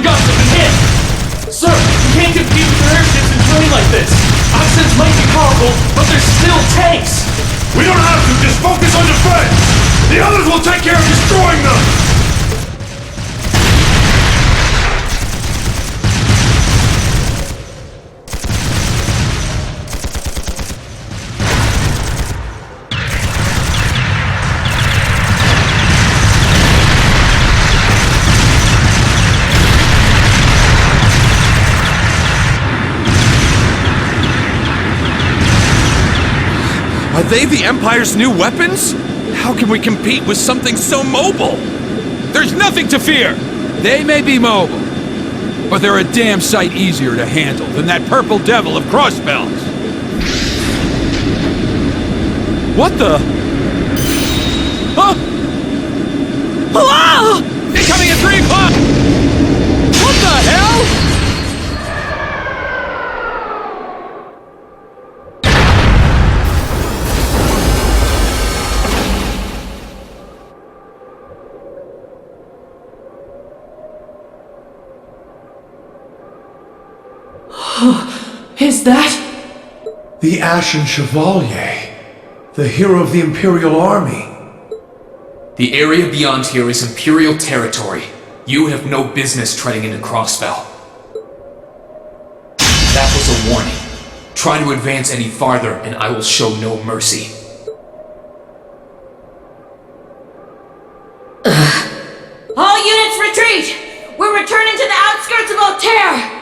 gusts have been hit! Sir, you can't compete with their airships and terrain like this! Oxens might be powerful, but they're still tanks! We don't have to, just focus on defense! The others will take care of destroying them! Are they the Empire's new weapons? How can we compete with something so mobile? There's nothing to fear! They may be mobile, but they're a damn sight easier to handle than that purple devil of crossbells. What the? Huh? Hello! Incoming at 3 o'clock! What the hell? Is that? The Ashen Chevalier, the hero of the Imperial Army. The area beyond here is Imperial territory. You have no business treading into Crossbell. That was a warning. Try to advance any farther, and I will show no mercy. All units retreat! We're returning to the outskirts of Altair!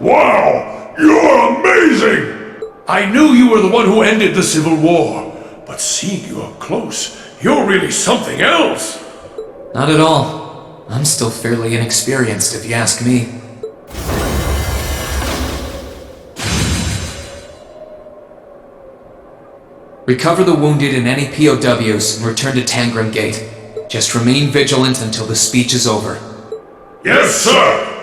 Wow! You're amazing! I knew you were the one who ended the Civil War, but seeing you up close, you're really something else! Not at all. I'm still fairly inexperienced, if you ask me. Recover the wounded and any POWs and return to Tangram Gate. Just remain vigilant until the speech is over. Yes, sir!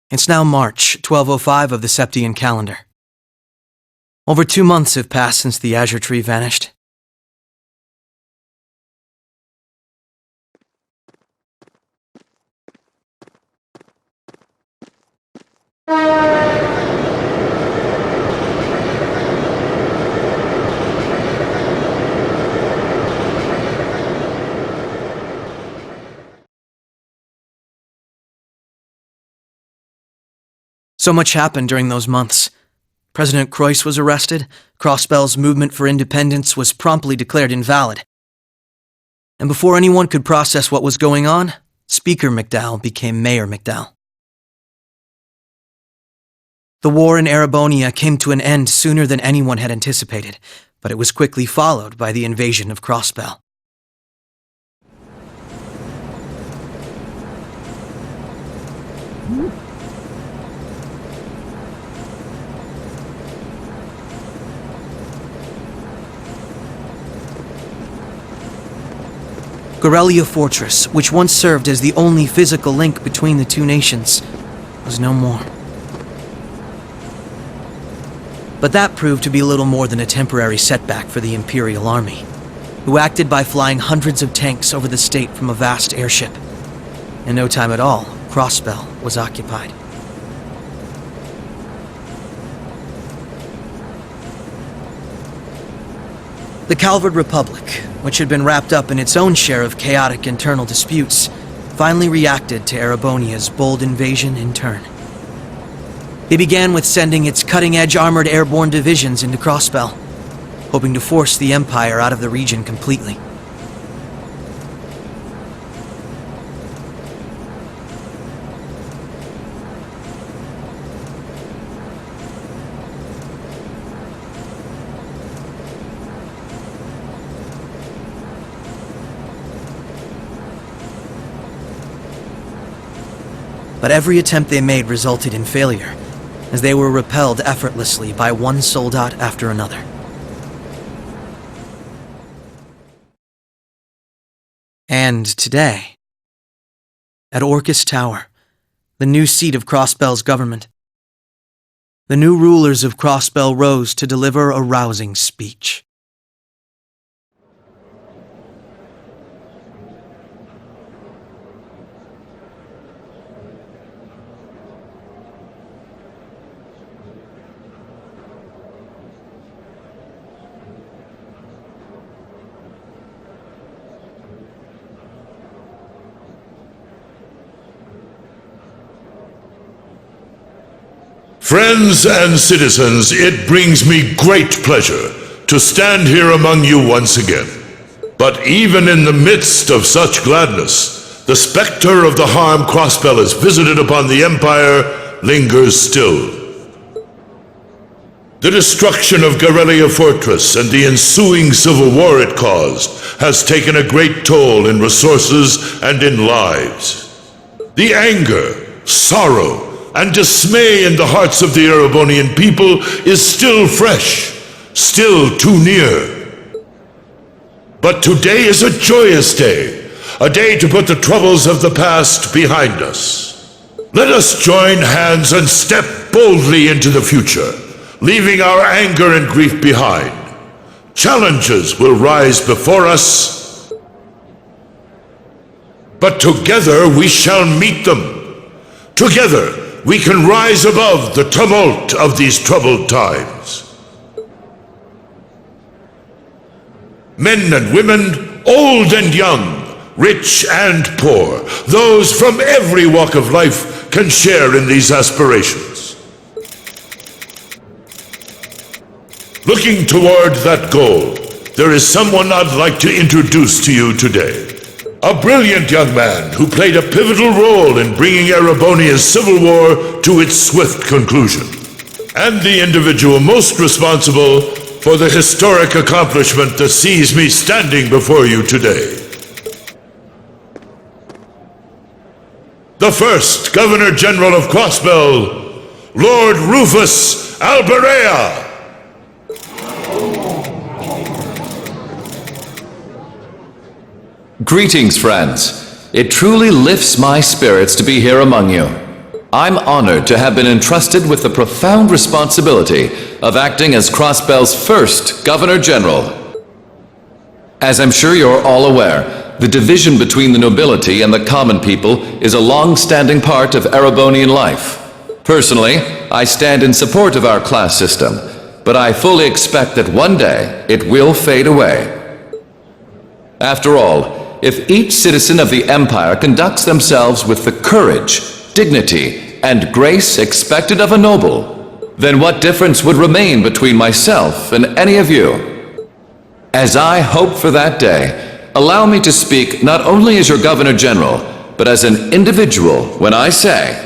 It's now March 1205 of the Septian calendar. Over 2 months have passed since the Azure Tree vanished. So much happened during those months. President Croix was arrested, Crossbell's movement for independence was promptly declared invalid. And before anyone could process what was going on, Speaker McDowell became Mayor McDowell. The war in Erebonia came to an end sooner than anyone had anticipated, but it was quickly followed by the invasion of Crossbell. Gorelia Fortress, which once served as the only physical link between the two nations, was no more. But that proved to be little more than a temporary setback for the Imperial Army, who acted by flying hundreds of tanks over the state from a vast airship. In no time at all, Crossbell was occupied. The Calvard Republic, which had been wrapped up in its own share of chaotic internal disputes, finally reacted to Erebonia's bold invasion in turn. It began with sending its cutting-edge armored airborne divisions into Crossbell, hoping to force the Empire out of the region completely. But every attempt they made resulted in failure, as they were repelled effortlessly by one soldat after another. And today, at Orcus Tower, the new seat of Crossbell's government, the new rulers of Crossbell rose to deliver a rousing speech. Friends and citizens, it brings me great pleasure to stand here among you once again. But even in the midst of such gladness, the specter of the harm Crossbell has visited upon the Empire lingers still. The destruction of Garrelia Fortress and the ensuing civil war it caused has taken a great toll in resources and in lives. The anger, sorrow, and dismay in the hearts of the Erebonian people is still fresh, still too near. But today is a joyous day, a day to put the troubles of the past behind us. Let us join hands and step boldly into the future, leaving our anger and grief behind. Challenges will rise before us, but together we shall meet them. Together, we can rise above the tumult of these troubled times. Men and women, old and young, rich and poor, those from every walk of life can share in these aspirations. Looking toward that goal, there is someone I'd like to introduce to you today. A brilliant young man who played a pivotal role in bringing Erebonia's civil war to its swift conclusion, and the individual most responsible for the historic accomplishment that sees me standing before you today. The first Governor General of Crossbell, Lord Rufus Alberea. Greetings, friends. It truly lifts my spirits to be here among you. I'm honored to have been entrusted with the profound responsibility of acting as Crossbell's first Governor General. As I'm sure you're all aware, the division between the nobility and the common people is a long-standing part of Erebonian life. Personally, I stand in support of our class system, but I fully expect that one day it will fade away. After all, if each citizen of the Empire conducts themselves with the courage, dignity, and grace expected of a noble, then what difference would remain between myself and any of you? As I hope for that day, allow me to speak not only as your Governor General, but as an individual when I say,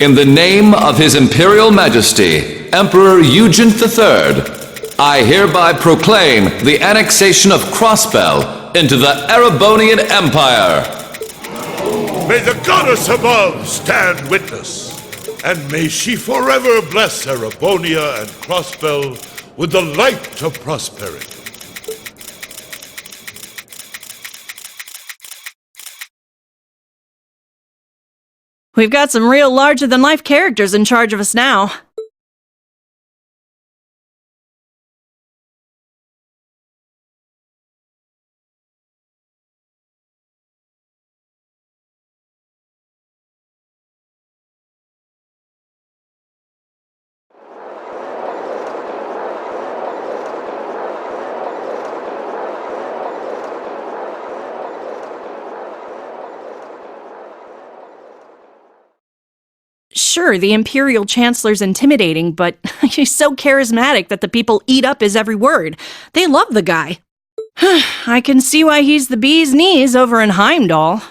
in the name of His Imperial Majesty, Emperor Eugene III, I hereby proclaim the annexation of Crossbell into the Erebonian Empire. May the goddess above stand witness, and may she forever bless Erebonia and Crossbell with the light of prosperity. We've got some real larger-than-life characters in charge of us now. Sure, the Imperial Chancellor's intimidating, but he's so charismatic that the people eat up his every word. They love the guy. I can see why he's the bee's knees over in Heimdall.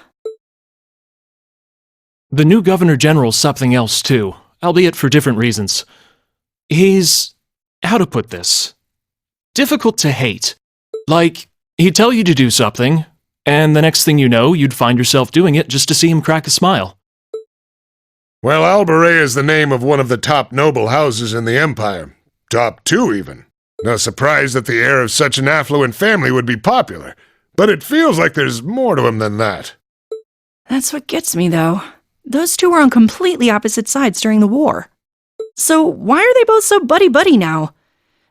The new Governor General's something else too, albeit for different reasons. He's... how to put this? Difficult to hate. Like, he'd tell you to do something, and the next thing you know, you'd find yourself doing it just to see him crack a smile. Well, Alberea is the name of one of the top noble houses in the Empire. Top 2, even. No surprise that the heir of such an affluent family would be popular, but it feels like there's more to him than that. That's what gets me, though. Those two were on completely opposite sides during the war. So why are they both so buddy-buddy now?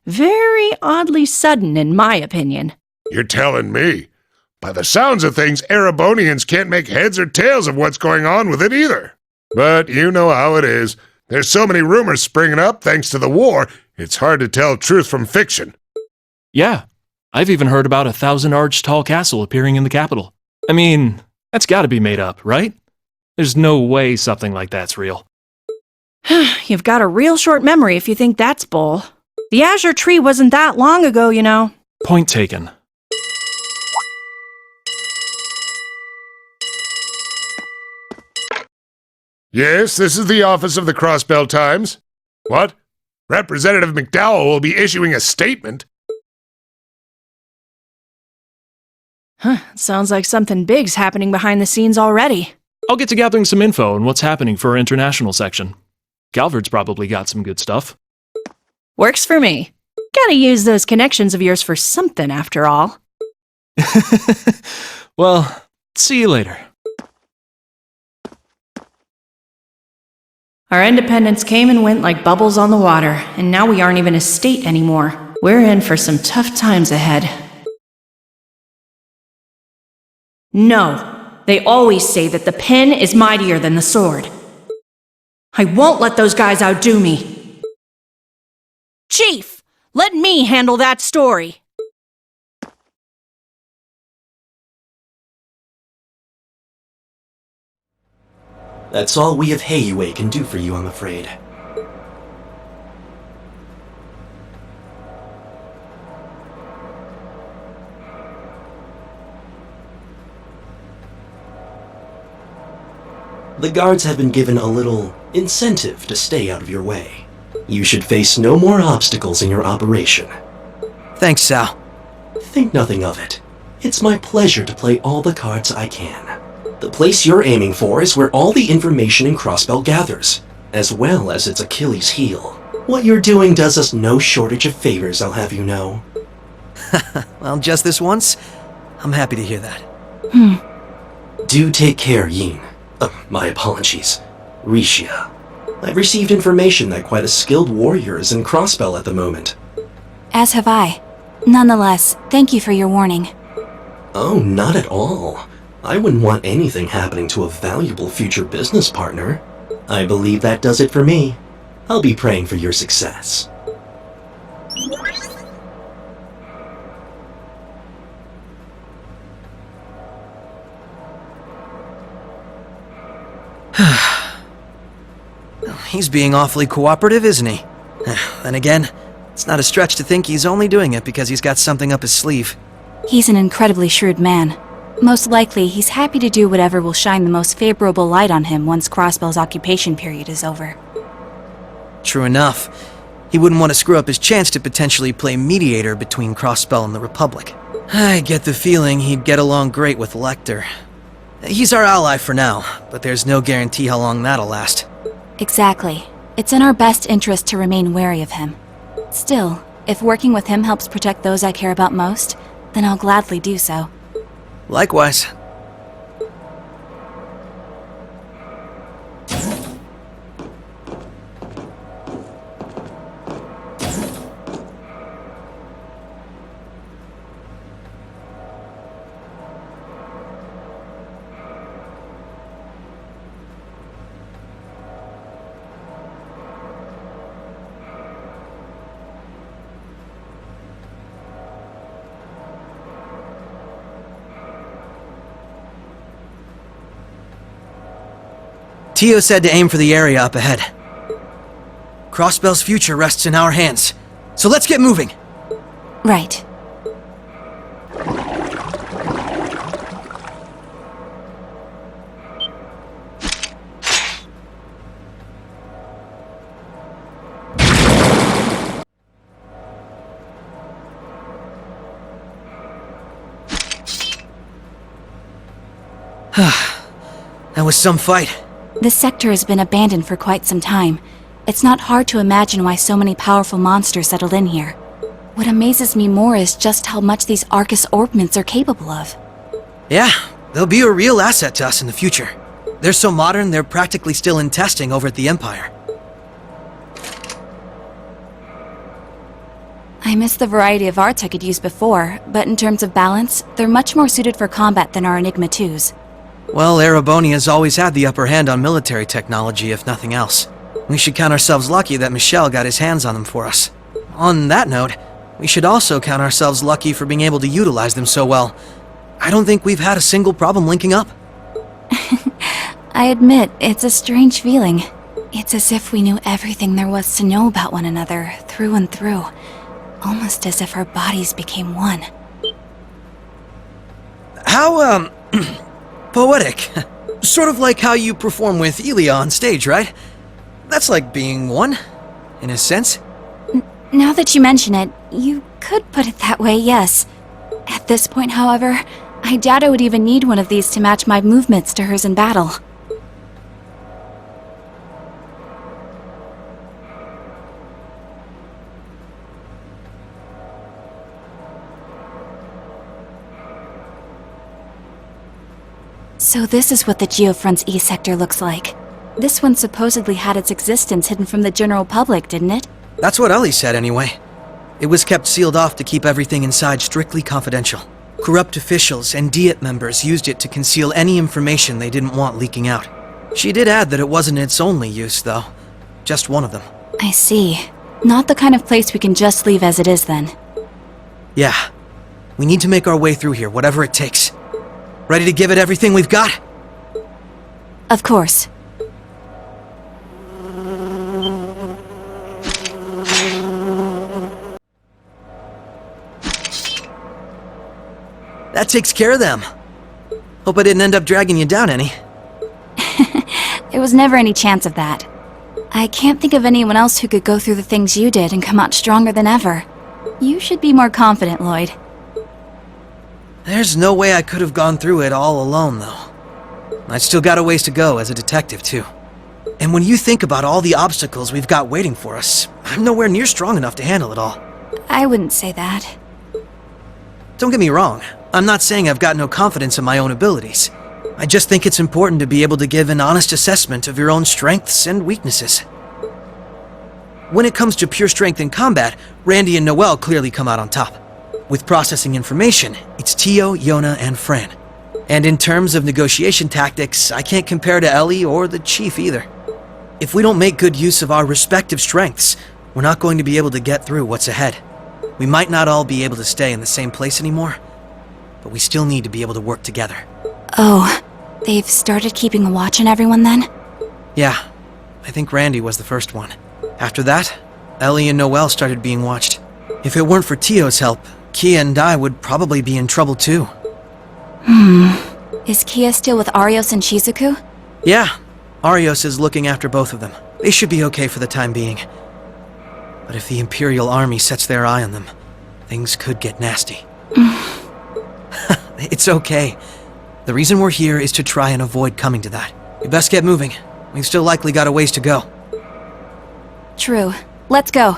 Very oddly sudden, in my opinion. You're telling me. By the sounds of things, Erebonians can't make heads or tails of what's going on with it either. But you know how it is. There's so many rumors springing up thanks to the war, it's hard to tell truth from fiction. Yeah, I've even heard about a 1,000-arch tall castle appearing in the capital. I mean, that's gotta be made up, right? There's no way something like that's real. You've got a real short memory if you think that's bull. The Azure Tree wasn't that long ago, you know. Point taken. Yes, this is the office of the Crossbell Times. What? Representative McDowell will be issuing a statement. Sounds like something big's happening behind the scenes already. I'll get to gathering some info on what's happening for our international section. Calvard's probably got some good stuff. Works for me. Gotta use those connections of yours for something, after all. Well, see you later. Our independence came and went like bubbles on the water, and now we aren't even a state anymore. We're in for some tough times ahead. No, they always say that the pen is mightier than the sword. I won't let those guys outdo me. Chief, let me handle that story. That's all we of Heiue can do for you, I'm afraid. The guards have been given a little incentive to stay out of your way. You should face no more obstacles in your operation. Thanks, Sal. Think nothing of it. It's my pleasure to play all the cards I can. The place you're aiming for is where all the information in Crossbell gathers, as well as its Achilles heel. What you're doing does us no shortage of favors, I'll have you know. Well, just this once? I'm happy to hear that. Do take care, Yin. My apologies. Risha. I've received information that quite a skilled warrior is in Crossbell at the moment. As have I. Nonetheless, thank you for your warning. Oh, not at all. I wouldn't want anything happening to a valuable future business partner. I believe that does it for me. I'll be praying for your success. He's being awfully cooperative, isn't he? Then again, it's not a stretch to think he's only doing it because he's got something up his sleeve. He's an incredibly shrewd man. Most likely, he's happy to do whatever will shine the most favorable light on him once Crossbell's occupation period is over. True enough. He wouldn't want to screw up his chance to potentially play mediator between Crossbell and the Republic. I get the feeling he'd get along great with Lecter. He's our ally for now, but there's no guarantee how long that'll last. Exactly. It's in our best interest to remain wary of him. Still, if working with him helps protect those I care about most, then I'll gladly do so. Likewise. Tio said to aim for the area up ahead. Crossbell's future rests in our hands, so let's get moving! Right. That was some fight. This sector has been abandoned for quite some time. It's not hard to imagine why so many powerful monsters settled in here. What amazes me more is just how much these Arcus orbments are capable of. Yeah, they'll be a real asset to us in the future. They're so modern, they're practically still in testing over at the Empire. I miss the variety of arts I could use before, but in terms of balance, they're much more suited for combat than our Enigma 2s. Well, Erebonia's always had the upper hand on military technology, if nothing else. We should count ourselves lucky that Michel got his hands on them for us. On that note, we should also count ourselves lucky for being able to utilize them so well. I don't think we've had a single problem linking up. I admit, it's a strange feeling. It's as if we knew everything there was to know about one another, through and through. Almost as if our bodies became one. How, poetic. Sort of like how you perform with Elia on stage, right? That's like being one, in a sense. Now that you mention it, you could put it that way, yes. At this point, however, I doubt I would even need one of these to match my movements to hers in battle. So this is what the Geofront's E sector looks like. This one supposedly had its existence hidden from the general public, didn't it? That's what Ellie said anyway. It was kept sealed off to keep everything inside strictly confidential. Corrupt officials and Diet members used it to conceal any information they didn't want leaking out. She did add that it wasn't its only use, though. Just one of them. I see. Not the kind of place we can just leave as it is, then. Yeah. We need to make our way through here, whatever it takes. Ready to give it everything we've got? Of course. That takes care of them. Hope I didn't end up dragging you down any. There was never any chance of that. I can't think of anyone else who could go through the things you did and come out stronger than ever. You should be more confident, Lloyd. There's no way I could have gone through it all alone, though. I still got a ways to go as a detective, too. And when you think about all the obstacles we've got waiting for us, I'm nowhere near strong enough to handle it all. I wouldn't say that. Don't get me wrong. I'm not saying I've got no confidence in my own abilities. I just think it's important to be able to give an honest assessment of your own strengths and weaknesses. When it comes to pure strength in combat, Randy and Noelle clearly come out on top. With processing information, it's Tio, Yona, and Fran. And in terms of negotiation tactics, I can't compare to Ellie or the Chief either. If we don't make good use of our respective strengths, we're not going to be able to get through what's ahead. We might not all be able to stay in the same place anymore, but we still need to be able to work together. Oh, they've started keeping a watch on everyone then? Yeah, I think Randy was the first one. After that, Ellie and Noelle started being watched. If it weren't for Tio's help, Kia and I would probably be in trouble too. Is Kia still with Arios and Shizuku? Yeah, Arios is looking after both of them. They should be okay for the time being. But if the Imperial Army sets their eye on them, things could get nasty. It's okay. The reason we're here is to try and avoid coming to that. We best get moving. We've still likely got a ways to go. True. Let's go.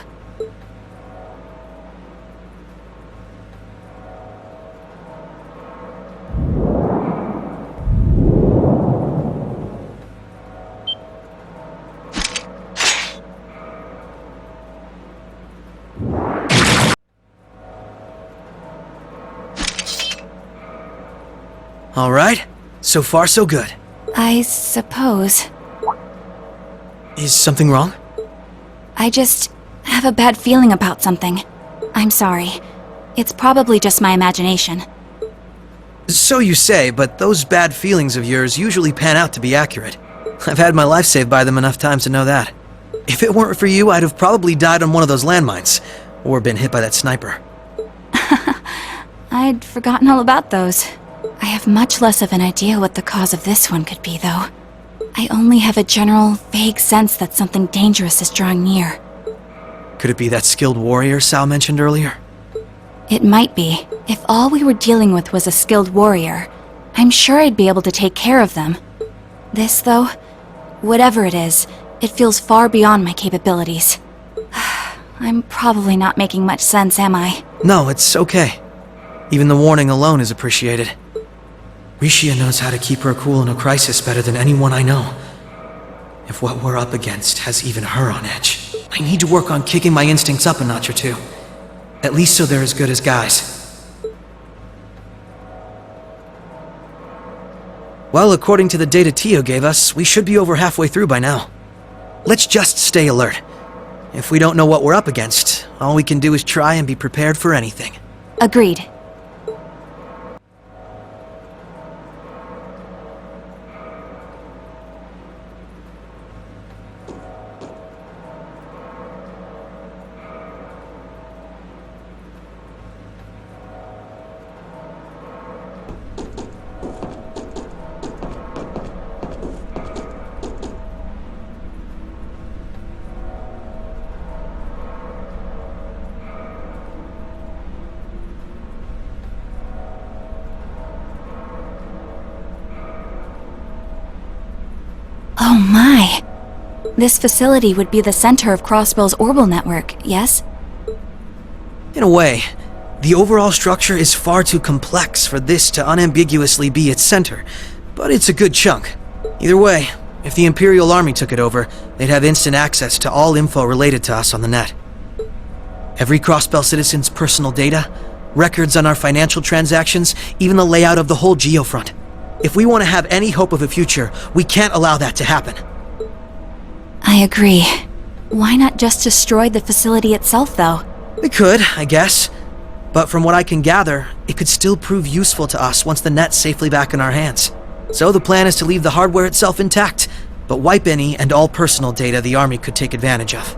All right. So far, so good. I suppose. Is something wrong? I just have a bad feeling about something. I'm sorry. It's probably just my imagination. So you say, but those bad feelings of yours usually pan out to be accurate. I've had my life saved by them enough times to know that. If it weren't for you, I'd have probably died on one of those landmines, or been hit by that sniper. I'd forgotten all about those. I have much less of an idea what the cause of this one could be, though. I only have a general, vague sense that something dangerous is drawing near. Could it be that skilled warrior Sal mentioned earlier? It might be. If all we were dealing with was a skilled warrior, I'm sure I'd be able to take care of them. This, though, whatever it is, it feels far beyond my capabilities. I'm probably not making much sense, am I? No, it's okay. Even the warning alone is appreciated. Rishia knows how to keep her cool in a crisis better than anyone I know. If what we're up against has even her on edge, I need to work on kicking my instincts up a notch or two. At least so they're as good as Guy's. Well, according to the data Tio gave us, we should be over halfway through by now. Let's just stay alert. If we don't know what we're up against, all we can do is try and be prepared for anything. Agreed. Oh my! This facility would be the center of Crossbell's orbital network, yes? In a way, the overall structure is far too complex for this to unambiguously be its center, but it's a good chunk. Either way, if the Imperial Army took it over, they'd have instant access to all info related to us on the net. Every Crossbell citizen's personal data, records on our financial transactions, even the layout of the whole geofront. If we want to have any hope of a future, we can't allow that to happen. I agree. Why not just destroy the facility itself, though? We could, I guess. But from what I can gather, it could still prove useful to us once the net's safely back in our hands. So the plan is to leave the hardware itself intact, but wipe any and all personal data the Army could take advantage of.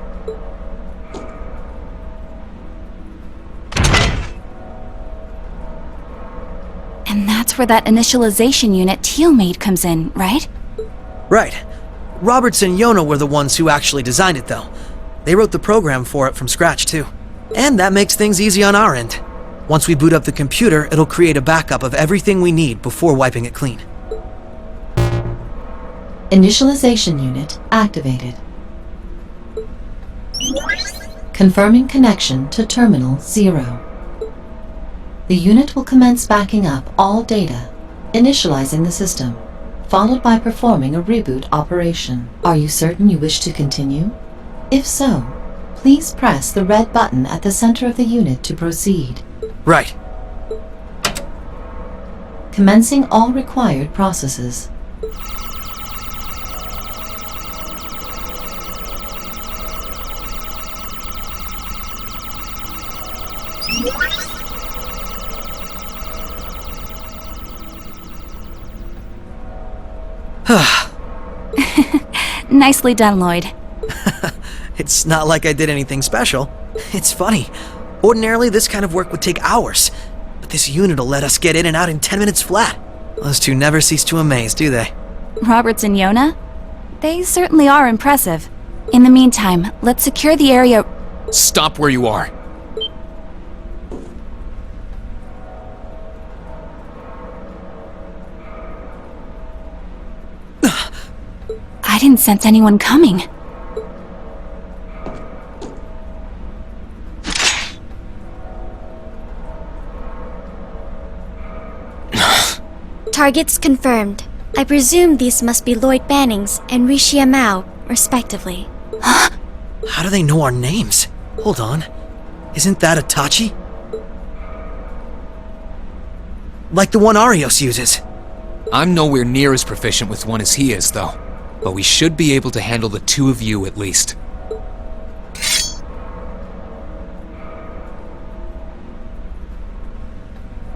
And that's where that initialization unit Teal made comes in, right? Right. Roberts and Yona were the ones who actually designed it, though. They wrote the program for it from scratch, too. And that makes things easy on our end. Once we boot up the computer, it'll create a backup of everything we need before wiping it clean. Initialization unit activated. Confirming connection to Terminal 0. The unit will commence backing up all data, initializing the system, followed by performing a reboot operation. Are you certain you wish to continue? If so, please press the red button at the center of the unit to proceed. Right. Commencing all required processes. Nicely done, Lloyd. It's not like I did anything special. It's funny. Ordinarily, this kind of work would take hours, but this unit will let us get in and out in 10 minutes flat. Those two never cease to amaze, do they? Roberts and Yona? They certainly are impressive. In the meantime, let's secure the area. Stop where you are. I didn't sense anyone coming. Targets confirmed. I presume these must be Lloyd Bannings and Rishia Mao, respectively. How do they know our names? Hold on. Isn't that Itachi? Like the one Arios uses. I'm nowhere near as proficient with one as he is, though. But we should be able to handle the two of you at least.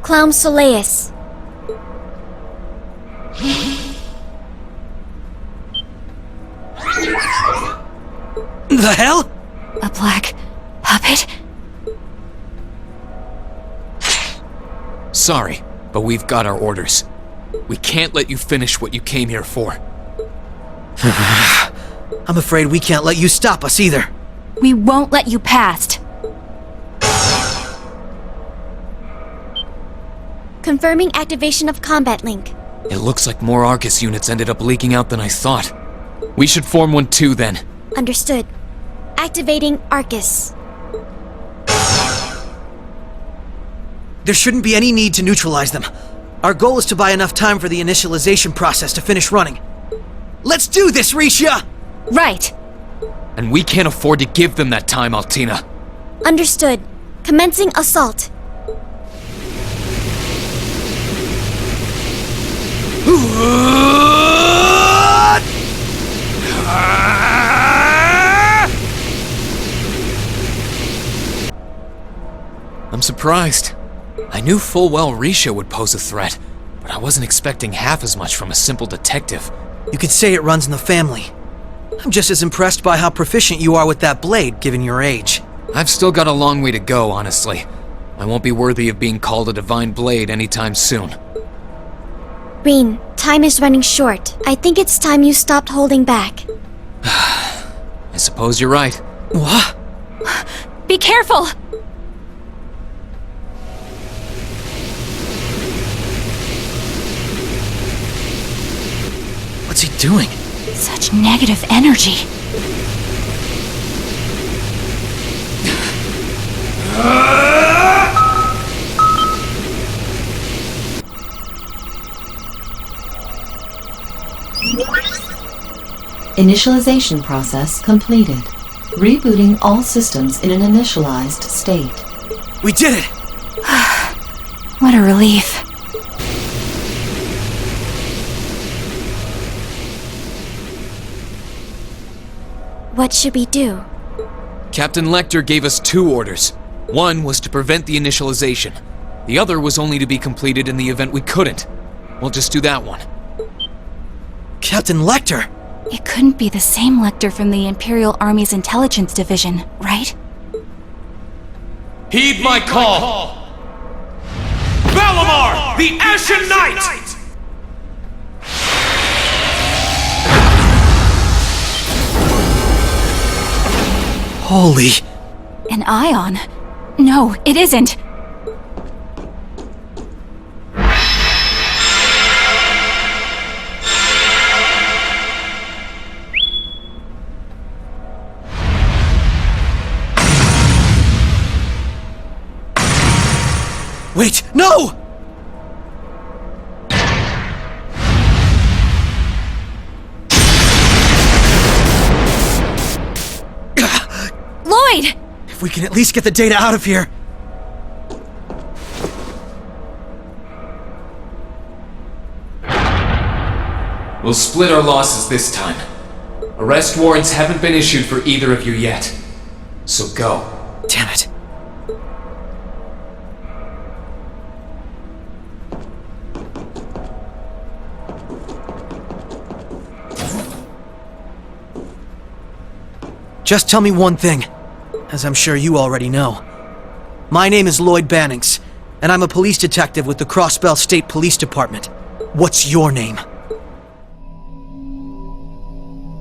Clown Soleus. The hell? A black puppet? Sorry, but we've got our orders. We can't let you finish what you came here for. I'm afraid we can't let you stop us either. We won't let you past. Confirming activation of combat link. It looks like more Arcus units ended up leaking out than I thought. We should form one too, then. Understood. Activating Arcus. There shouldn't be any need to neutralize them. Our goal is to buy enough time for the initialization process to finish running. Let's do this, Risha! Right. And we can't afford to give them that time, Altina. Understood. Commencing assault. I'm surprised. I knew full well Risha would pose a threat, but I wasn't expecting half as much from a simple detective. You could say it runs in the family. I'm just as impressed by how proficient you are with that blade, given your age. I've still got a long way to go, honestly. I won't be worthy of being called a divine blade anytime soon. Rin, time is running short. I think it's time you stopped holding back. I suppose you're right. What? Be careful! What's he doing? Such negative energy. Initialization process completed. Rebooting all systems in an initialized state. We did it! What a relief. What should we do? Captain Lecter gave us 2 orders. One was to prevent the initialization. The other was only to be completed in the event we couldn't. We'll just do that one. Captain Lecter! It couldn't be the same Lecter from the Imperial Army's Intelligence Division, right? Heed my call! Valamar, the Ashen Knight! Holy... An ion? No, it isn't. Wait, no! Lloyd! If we can at least get the data out of here. We'll split our losses this time. Arrest warrants haven't been issued for either of you yet. So go. Damn it. Just tell me one thing, as I'm sure you already know. My name is Lloyd Bannings, and I'm a police detective with the Crossbell State Police Department. What's your name?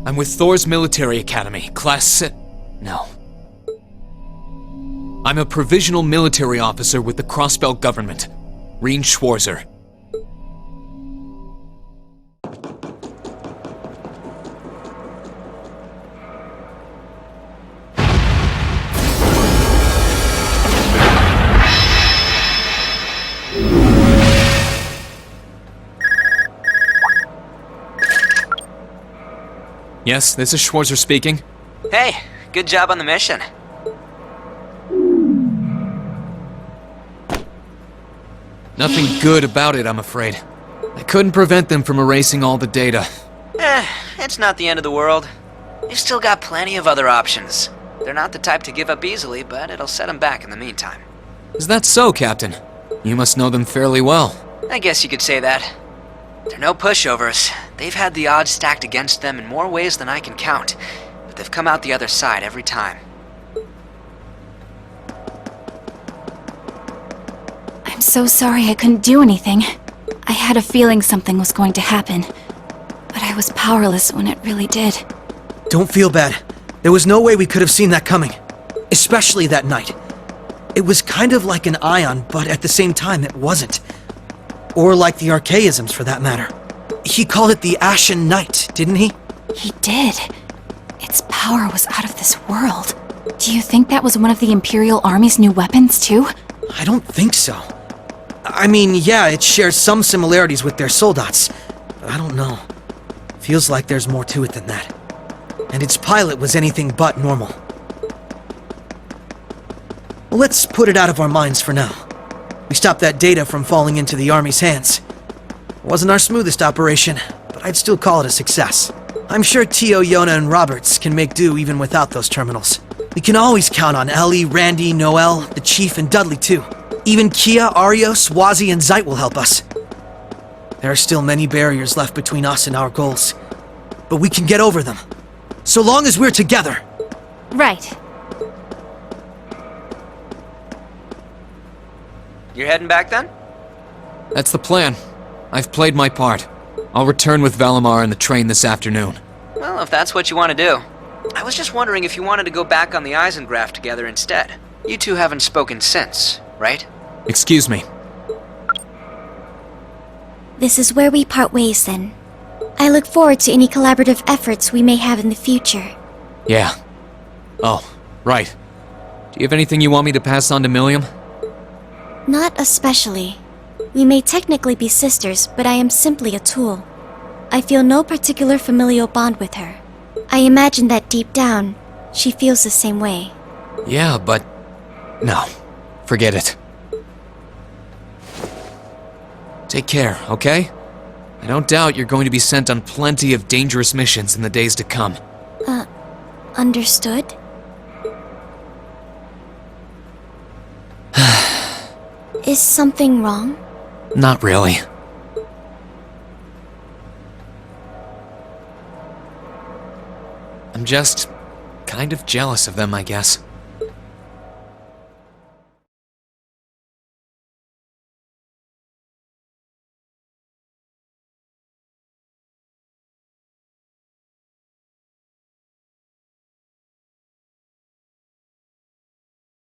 I'm with Thor's Military Academy, Class 6... No. I'm a provisional military officer with the Crossbell government. Reen Schwarzer. Yes, this is Schwarzer speaking. Hey, good job on the mission. Nothing good about it, I'm afraid. I couldn't prevent them from erasing all the data. It's not the end of the world. They've still got plenty of other options. They're not the type to give up easily, but it'll set them back in the meantime. Is that so, Captain? You must know them fairly well. I guess you could say that. They're no pushovers. They've had the odds stacked against them in more ways than I can count, but they've come out the other side every time. I'm so sorry I couldn't do anything. I had a feeling something was going to happen, but I was powerless when it really did. Don't feel bad. There was no way we could have seen that coming. Especially that night. It was kind of like an ion, but at the same time it wasn't. Or like the archaisms, for that matter. He called it the Ashen Knight, didn't he? He did. Its power was out of this world. Do you think that was one of the Imperial Army's new weapons, too? I don't think so. I mean, yeah, it shares some similarities with their soldats, but I don't know. Feels like there's more to it than that. And its pilot was anything but normal. Well, let's put it out of our minds for now. We stopped that data from falling into the Army's hands. It wasn't our smoothest operation, but I'd still call it a success. I'm sure Tio, Yona, and Roberts can make do even without those terminals. We can always count on Ellie, Randy, Noel, the Chief, and Dudley too. Even Kia, Arios, Wazi, and Zeit will help us. There are still many barriers left between us and our goals, but we can get over them. So long as we're together. Right. You're heading back then? That's the plan. I've played my part. I'll return with Valimar and the train this afternoon. Well, if that's what you want to do. I was just wondering if you wanted to go back on the Eisengraph together instead. You two haven't spoken since, right? Excuse me. This is where we part ways then. I look forward to any collaborative efforts we may have in the future. Yeah. Oh, right. Do you have anything you want me to pass on to Milliam? Not especially. We may technically be sisters, but I am simply a tool. I feel no particular familial bond with her. I imagine that deep down, she feels the same way. Yeah, but... no. Forget it. Take care, okay? I don't doubt you're going to be sent on plenty of dangerous missions in the days to come. Understood? Is something wrong? Not really. I'm just kind of jealous of them, I guess.